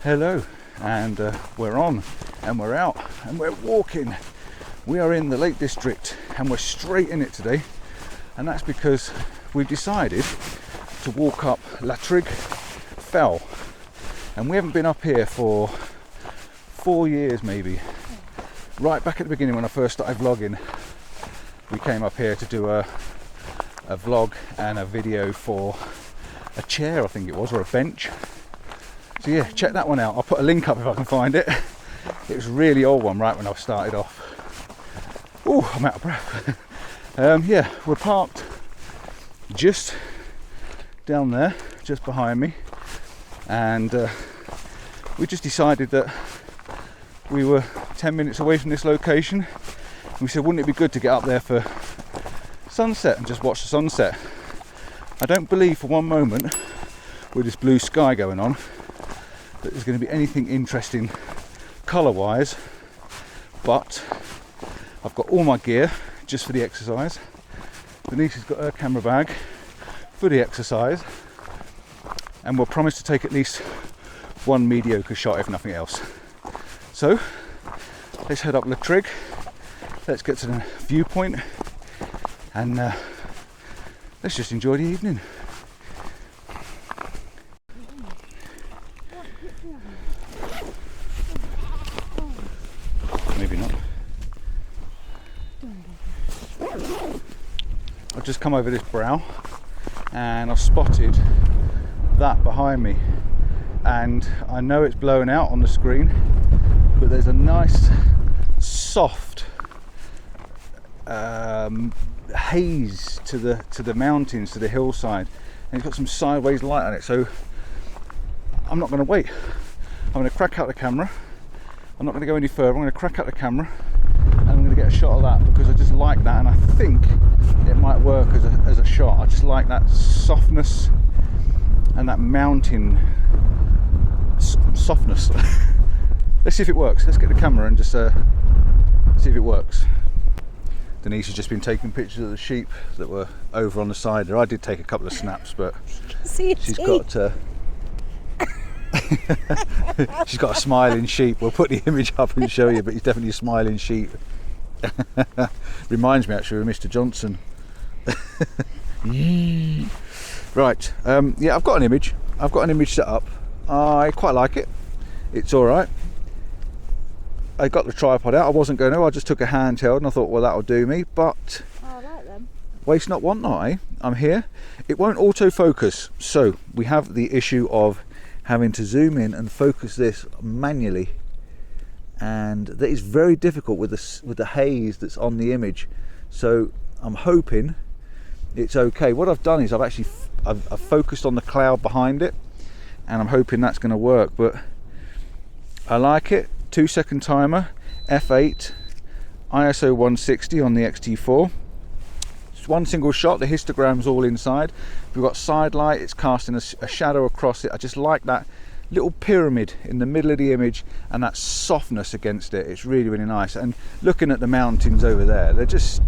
Hello, and we're on, and we're out, and we're walking. We are in the Lake District, and we're straight in it today, and that's because we've decided to walk up Latrigg Fell, and we haven't been up here for 4 years maybe. Right back at the beginning when I first started vlogging, we came up here to do a vlog and a video for a chair, I think it was, or a bench. So yeah, check that one out. I'll put a link up if I can find it. It was a really old one right when I started off. Oh, I'm out of breath. Yeah, we're parked just down there, just behind me, and we just decided that we were 10 minutes away from this location. And we said, wouldn't it be good to get up there for sunset and just watch the sunset? I don't believe for one moment, with this blue sky going on, that there's going to be anything interesting colour-wise, but I've got all my gear just for the exercise. Denise has got her camera bag for the exercise, and we'll promise to take at least one mediocre shot if nothing else. So let's head up Latrigg, let's get to the viewpoint, and let's just enjoy the evening. Maybe not. I've just come over this brow and I've spotted that behind me, and I know it's blown out on the screen, but there's a nice soft haze to the mountains, to the hillside, and it's got some sideways light on it. So I'm not going to wait. I'm going to crack out the camera. I'm not going to go any further. I'm going to crack out the camera and I'm going to get a shot of that, because I just like that, and I think it might work as a shot. I just like that softness and that mountain softness. Let's see if it works. Let's get the camera and just see if it works. Denise has just been taking pictures of the sheep that were over on the side there. I did take a couple of snaps, but she's got she's got a smiling sheep. We'll put the image up and show you, but he's definitely a smiling sheep. Reminds me actually of Mr. Johnson. Right, yeah, I've got an image. I've got an image set up. I quite like it. It's all right. I got the tripod out. I wasn't going to. I just took a handheld and I thought, well, that'll do me. But I like them. Waste not, want not, eh? I'm here. It won't autofocus, so we have the issue of having to zoom in and focus this manually, and that is very difficult with the haze that's on the image. So I'm hoping it's okay. What I've done is I've focused on the cloud behind it, and I'm hoping that's going to work. But I like it. 2-second timer, f8, ISO 160 on the X-T4. It's one single shot. The histogram's all inside. We've got side light. It's casting a shadow across it. I just like that little pyramid in the middle of the image and that softness against it. It's really, really nice. And looking at the mountains over there, they're just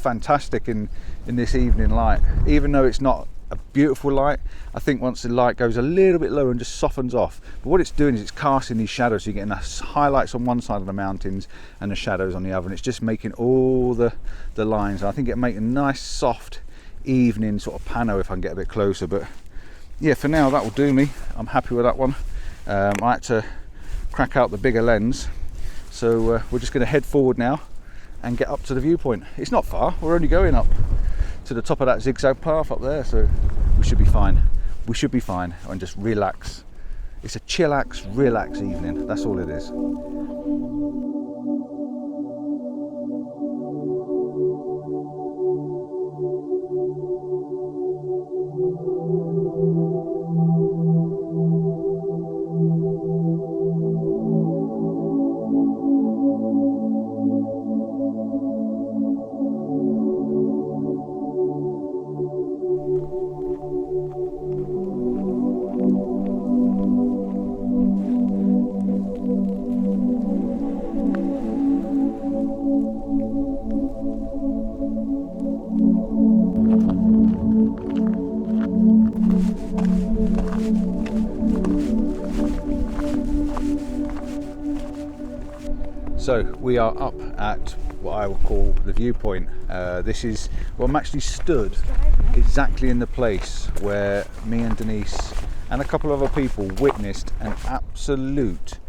fantastic in this evening light. Even though it's not a beautiful light, I think once the light goes a little bit lower and just softens off, but what it's doing is it's casting these shadows, so you're getting the highlights on one side of the mountains and the shadows on the other, and it's just making all the lines. I think it'll make a nice soft evening sort of pano if I can get a bit closer. But yeah, for now that will do me. I'm happy with that one. I had to crack out the bigger lens, so we're just going to head forward now and get up to the viewpoint. It's not far. We're only going up to the top of that zigzag path up there, so we should be fine. We should be fine and just relax. It's a chillax, relax evening. That's all it is. So we are up at what I would call the viewpoint. This is, well, I'm actually stood exactly in the place where me and Denise and a couple of other people witnessed an absolute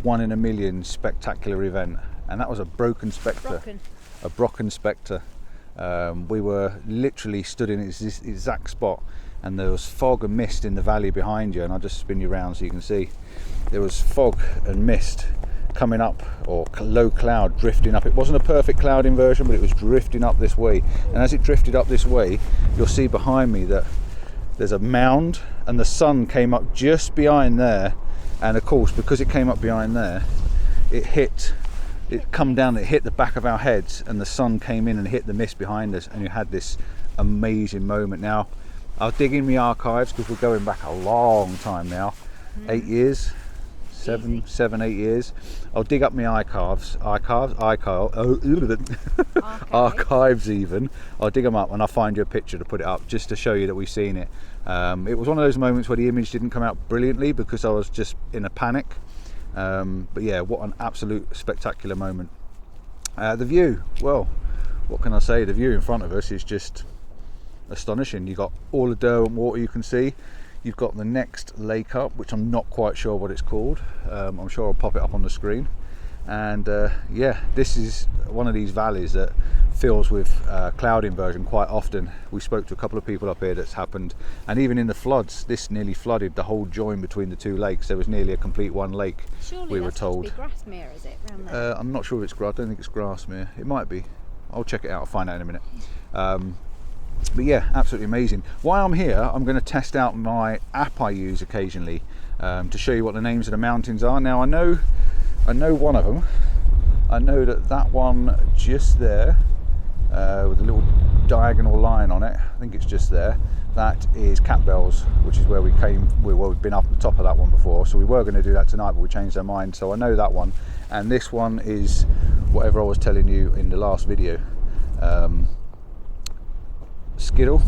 1 in a million spectacular event, and that was a broken spectre. A Brocken spectre. We were literally stood in its exact spot, and there was fog and mist in the valley behind you, and I'll just spin you around so you can see. There was fog and mist coming up, or low cloud drifting up. It wasn't a perfect cloud inversion, but it was drifting up this way, and as it drifted up this way, you'll see behind me that there's a mound, and the sun came up just behind there, and of course because it came up behind there, it hit the back of our heads, and the sun came in and hit the mist behind us, and you had this amazing moment. Now I'll dig in my archives because we're going back a long time now, 8 years, 7, 8 years. I'll dig up my archives even. I'll dig them up and I'll find you a picture to put it up just to show you that we've seen it. It was one of those moments where the image didn't come out brilliantly because I was just in a panic. But yeah, what an absolute spectacular moment. The view, well, what can I say? The view in front of us is just astonishing. You've got all the Derwent water you can see. You've got the next lake up, which I'm not quite sure what it's called. I'm sure I'll pop it up on the screen. And yeah, this is one of these valleys that fills with cloud inversion quite often. We spoke to a couple of people up here that's happened, and even in the floods, this nearly flooded the whole join between the two lakes. There was nearly a complete one lake. Surely we were told. Surely that's Grasmere, is it, round there? I'm not sure if it's grass. I don't think it's Grasmere. It might be. I'll check it out. I'll find out in a minute. But yeah, absolutely amazing. While I'm here, I'm going to test out my app I use occasionally to show you what the names of the mountains are. Now I know one of them. I know that one just there with a little diagonal line on it, I think it's just there, that is Campbell's, which is where we've been up the top of that one before. So we were going to do that tonight, but we changed our mind. So I know that one, and this one is whatever I was telling you in the last video. Skiddaw.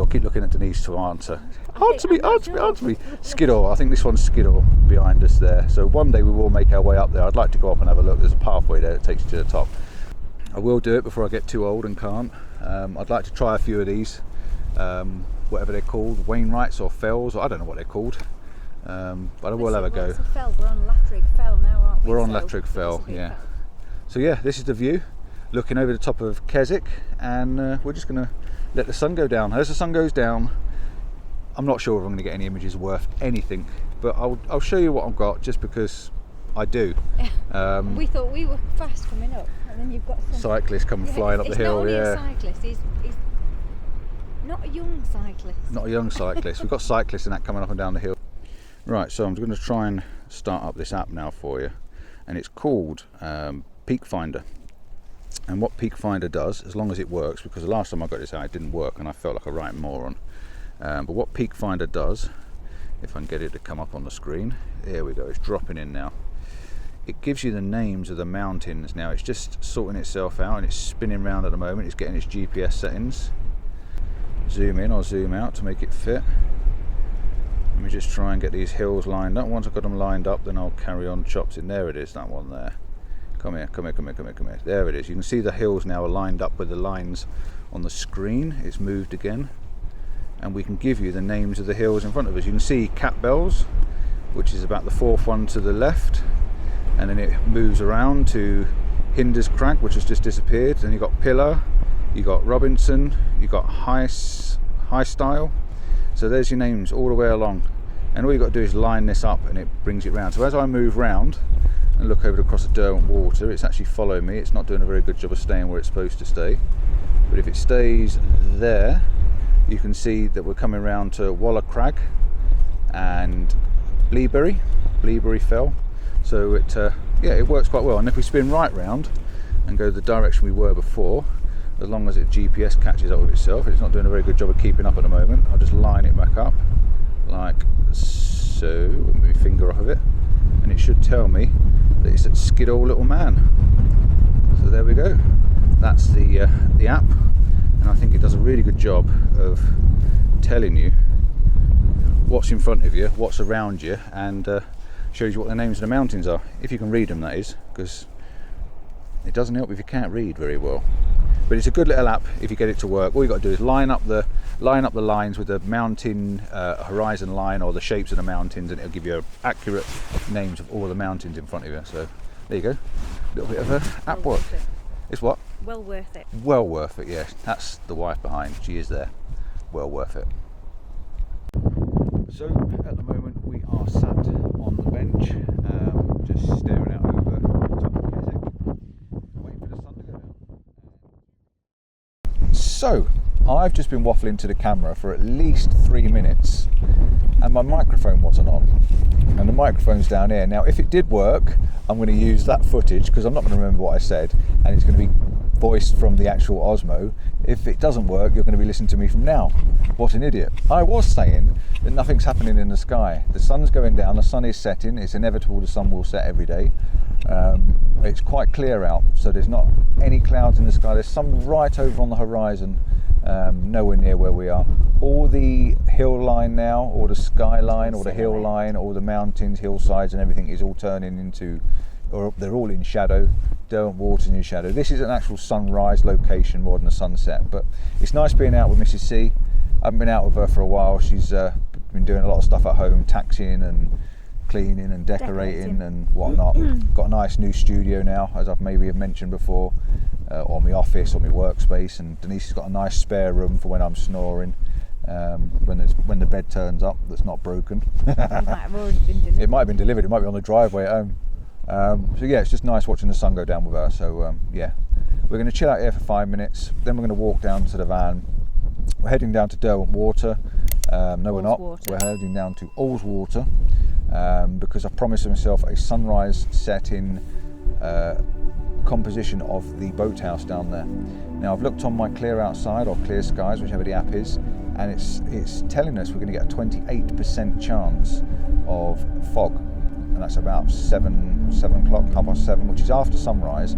Keep looking at Denise to answer. Answer me. Skiddaw. I think this one's Skiddaw behind us there. So one day we will make our way up there. I'd like to go up and have a look. There's a pathway there that takes you to the top. I will do it before I get too old and can't. I'd like to try a few of these, whatever they're called, Wainwrights or Fells, or I don't know what they're called. But I will have a go. We're on Latrigg Fell now, aren't we? We're on Latrigg Fell, yeah. So yeah, this is the view, looking over the top of Keswick, and we're just going to let the sun go down. As the sun goes down, I'm not sure if I'm going to get any images worth anything, but I'll show you what I've got just because I do. We thought we were fast coming up, and then you've got some cyclists coming flying up the hill. Not only a cyclist, he's not a young cyclist. Not a young cyclist. We've got cyclists and that coming up and down the hill. Right, so I'm going to try and start up this app now for you, and it's called Peak Finder. And what Peak Finder does, as long as it works, because the last time I got this out it didn't work and I felt like a right moron, but what Peak Finder does, if I can get it to come up on the screen, there we go, it's dropping in now. It gives you the names of the mountains. Now it's just sorting itself out and it's spinning around at the moment. It's getting its GPS settings. Zoom in or zoom out to make it fit. Let me just try and get these hills lined up. Once I've got them lined up, then I'll carry on chopping. There it is, that one there. Come here. There it is. You can see the hills now are lined up with the lines on the screen. It's moved again. And we can give you the names of the hills in front of us. You can see Campbell's, which is about the fourth one to the left. And then it moves around to Hinder's Crag, which has just disappeared. Then you've got Pillar, you've got Robinson, you've got High Style. So there's your names all the way along. And all you've got to do is line this up and it brings it round. So as I move round and look over across the Derwent water, it's actually following me. It's not doing a very good job of staying where it's supposed to stay. But if it stays there, you can see that we're coming round to Waller Crag and Bleaberry Fell. So it works quite well. And if we spin right round and go the direction we were before, as long as it GPS catches up with itself, it's not doing a very good job of keeping up at the moment. I'll just line it back up like so, with my finger off of it, and it should tell me that it's at Skiddaw Little Man. So there we go. That's the app, and I think it does a really good job of telling you what's in front of you, what's around you, and Shows you what the names of the mountains are, if you can read them, that is, because it doesn't help if you can't read very well. But it's a good little app if you get it to work. All you got to do is line up the lines with the mountain horizon line or the shapes of the mountains, and it'll give you accurate names of all the mountains in front of you. So there you go, a little bit of app work. It's what? Well worth it. Well worth it, yes. That's the wife behind. She is there. Well worth it. So at the moment we are sat on the bench, just staring out over the top of Keswick, waiting for the sun to go down. So I've just been waffling to the camera for at least 3 minutes, and my microphone wasn't on, and the microphone's down here. Now if it did work, I'm going to use that footage because I'm not going to remember what I said, and it's going to be voiced from the actual Osmo. If it doesn't work, you're going to be listening to me from now. What an idiot. I was saying that nothing's happening in the sky. The sun's going down, the sun is setting. It's inevitable the sun will set every day. It's quite clear out, so there's not any clouds in the sky. There's some right over on the horizon, nowhere near where we are. All the hill line now, or the skyline, or the hill line, or the mountains, hillsides and everything is all turning into, or they're all in shadow. Derwent Water's in shadow. This is an actual sunrise location more than a sunset, but it's nice being out with Mrs. C. I haven't been out with her for a while. She's been doing a lot of stuff at home, taxiing and cleaning and decorating and whatnot. Got a nice new studio now, as I've maybe mentioned before, or my office or my workspace, and Denise has got a nice spare room for when I'm snoring, when the bed turns up that's not broken. It might have already been delivered. It might have been delivered, it might be on the driveway at home. So yeah, it's just nice watching the sun go down with her. So yeah, we're going to chill out here for 5 minutes, then we're going to walk down to the van. We're heading down to Derwent Water. No, we're not. We're heading down to Water because I promised myself a sunrise setting composition of the boathouse down there. Now I've looked on my Clear Outside or Clear Skies, whichever the app is, and it's telling us we're going to get a 28% chance of fog. And that's about 7 o'clock, 7:30, which is after sunrise.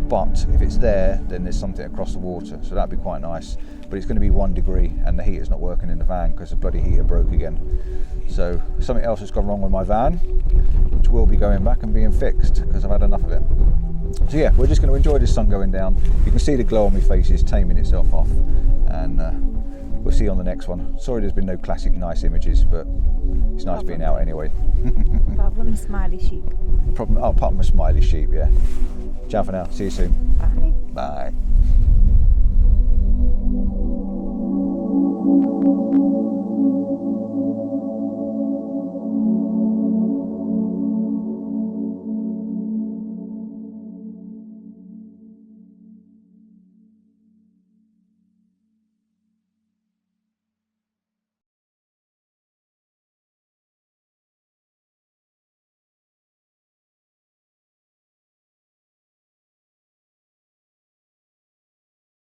But if it's there, then there's something across the water, so that'd be quite nice. But it's going to be 1 degree, and the heater's not working in the van because the bloody heater broke again. So something else has gone wrong with my van, which will be going back and being fixed because I've had enough of it. So yeah, we're just going to enjoy this sun going down. You can see the glow on my face is taming itself off, and we'll see you on the next one. Sorry there's been no classic nice images, but it's nice being out anyway. Apart from the smiley sheep. Apart from my smiley sheep, yeah. Ciao for now, see you soon. Bye. Bye.